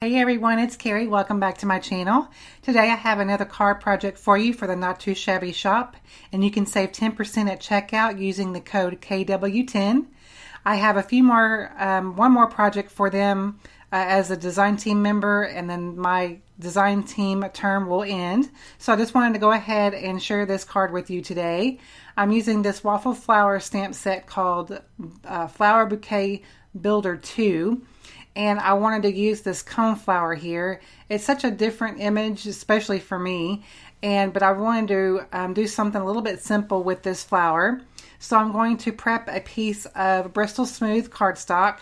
Hey everyone, it's Carrie. Welcome back to my channel. Today I have another card project for you for the Not Too Shabby shop, and you can save 10% at checkout using the code KW10. I have a few more, one more project for them as a design team member, and then my design team term will end. So I just wanted to go ahead and share this card with you today. I'm using this Waffle Flower stamp set called Flower Bouquet Builder 2. And I wanted to use this cone flower here. It's such a different image, especially for me. But I wanted to do something a little bit simple with this flower. So I'm going to prep a piece of Bristol Smooth cardstock,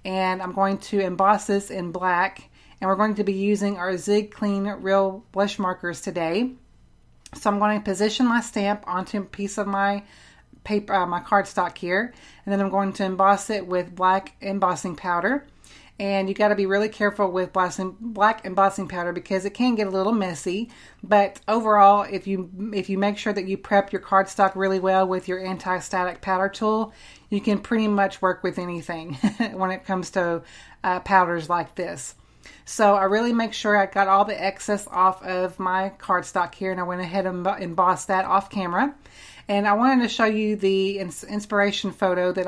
and I'm going to emboss this in black. And we're going to be using our Zig Clean Real Blush markers today. So I'm going to position my stamp onto a piece of my paper, my cardstock here, and then I'm going to emboss it with black embossing powder. And you got to be really careful with black embossing powder because it can get a little messy. But overall, if you make sure that you prep your cardstock really well with your anti-static powder tool, you can pretty much work with anything when it comes to powders like this. So I really make sure I got all the excess off of my cardstock here, and I went ahead and embossed that off camera. And I wanted to show you the inspiration photo that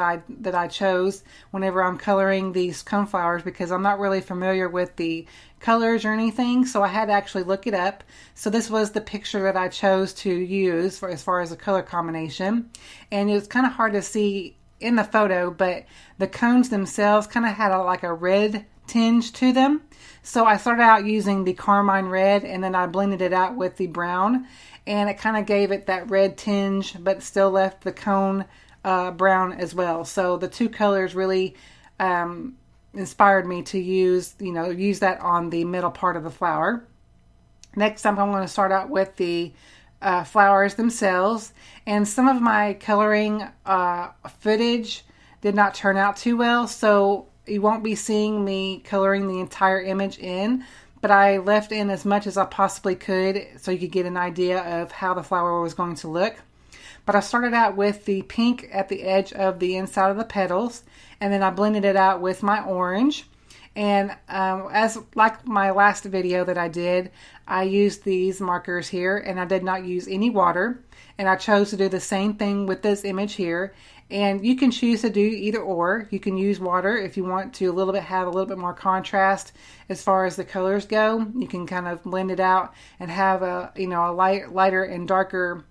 I chose whenever I'm coloring these coneflowers, because I'm not really familiar with the colors or anything, so I had to actually look it up. So this was the picture that I chose to use for as far as a color combination. And it was kind of hard to see in the photo, but the cones themselves kind of had like a red tinge to them. So I started out using the carmine red, and then I blended it out with the brown, and it kind of gave it that red tinge, but still left the cone brown as well. So the two colors really inspired me to use that on the middle part of the flower. Next up, I'm going to start out with the flowers themselves, and some of my coloring footage did not turn out too well, so you won't be seeing me coloring the entire image in, but I left in as much as I possibly could so you could get an idea of how the flower was going to look. But I started out with the pink at the edge of the inside of the petals, and then I blended it out with my orange. And as like my last video that I did, I used these markers here, and I did not use any water. And I chose to do the same thing with this image here. And you can choose to do either or. You can use water if you want to have a little bit more contrast as far as the colors go. You can kind of blend it out and have a lighter and darker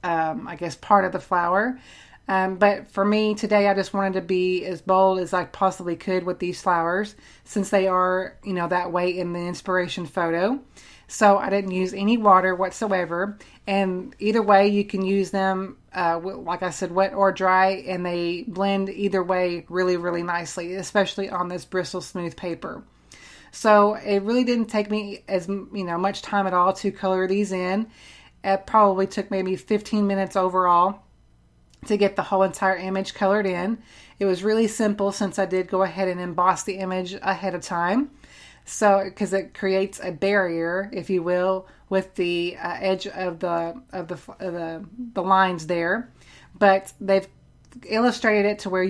I guess part of the flower. But for me today, I just wanted to be as bold as I possibly could with these flowers, since they are that way in the inspiration photo. So I didn't use any water whatsoever, and either way you can use them like I said, wet or dry, and they blend either way really, really nicely, especially on this Bristol Smooth paper. So it really didn't take me as much time at all to color these in. It probably took maybe 15 minutes overall to get the whole entire image colored in. It was really simple, since I did go ahead and emboss the image ahead of time. So, because it creates a barrier, if you will, with the edge of the lines there. But they've illustrated it to where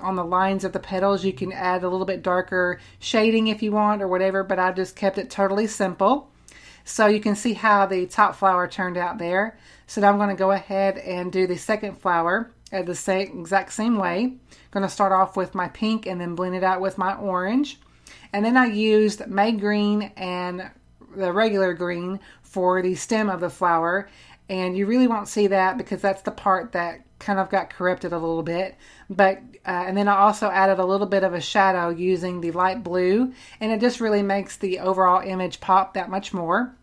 on the lines of the petals, you can add a little bit darker shading if you want or whatever. But I just kept it totally simple. So you can see how the top flower turned out there. So now I'm going to go ahead and do the second flower the exact same way. I'm going to start off with my pink and then blend it out with my orange. And then I used May green and the regular green for the stem of the flower. And you really won't see that because that's the part that kind of got corrupted a little bit. But and then I also added a little bit of a shadow using the light blue. And it just really makes the overall image pop that much more.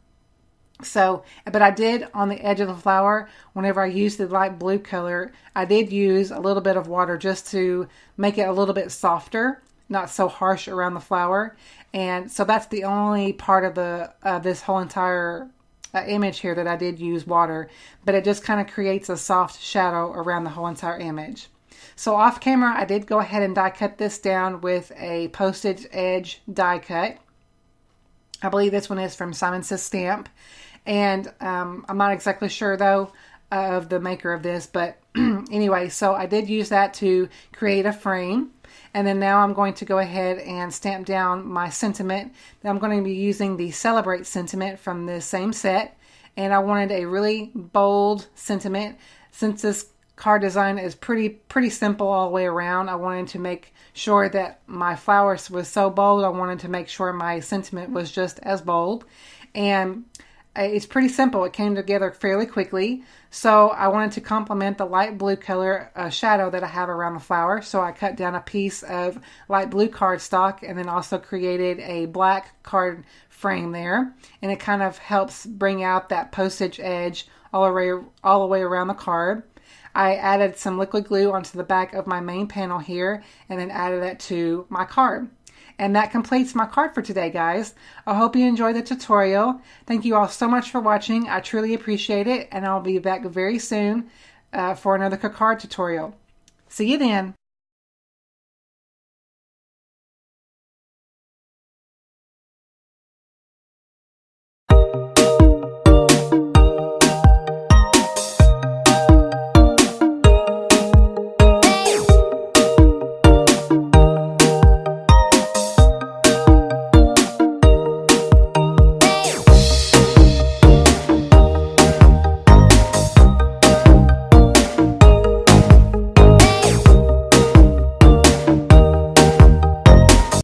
So, but I did on the edge of the flower, whenever I used the light blue color, I did use a little bit of water just to make it a little bit softer, not so harsh around the flower. And so that's the only part of the this whole entire image here that I did use water, but it just kind of creates a soft shadow around the whole entire image. So off camera, I did go ahead and die cut this down with a postage edge die cut. I believe this one is from Simon Says Stamp. And I'm not exactly sure though of the maker of this, but anyway, so I did use that to create a frame. And then now I'm going to go ahead and stamp down my sentiment. I'm going to be using the Celebrate sentiment from this same set. And I wanted a really bold sentiment. Since this card design is pretty simple all the way around, I wanted to make sure that my flowers was so bold. I wanted to make sure my sentiment was just as bold. And it's pretty simple. It came together fairly quickly. So I wanted to complement the light blue color shadow that I have around the flower. So I cut down a piece of light blue cardstock and then also created a black card frame there. And it kind of helps bring out that postage edge all the way around the card. I added some liquid glue onto the back of my main panel here and then added it to my card. And that completes my card for today, guys. I hope you enjoyed the tutorial. Thank you all so much for watching. I truly appreciate it, and I'll be back very soon for another card tutorial. See you then.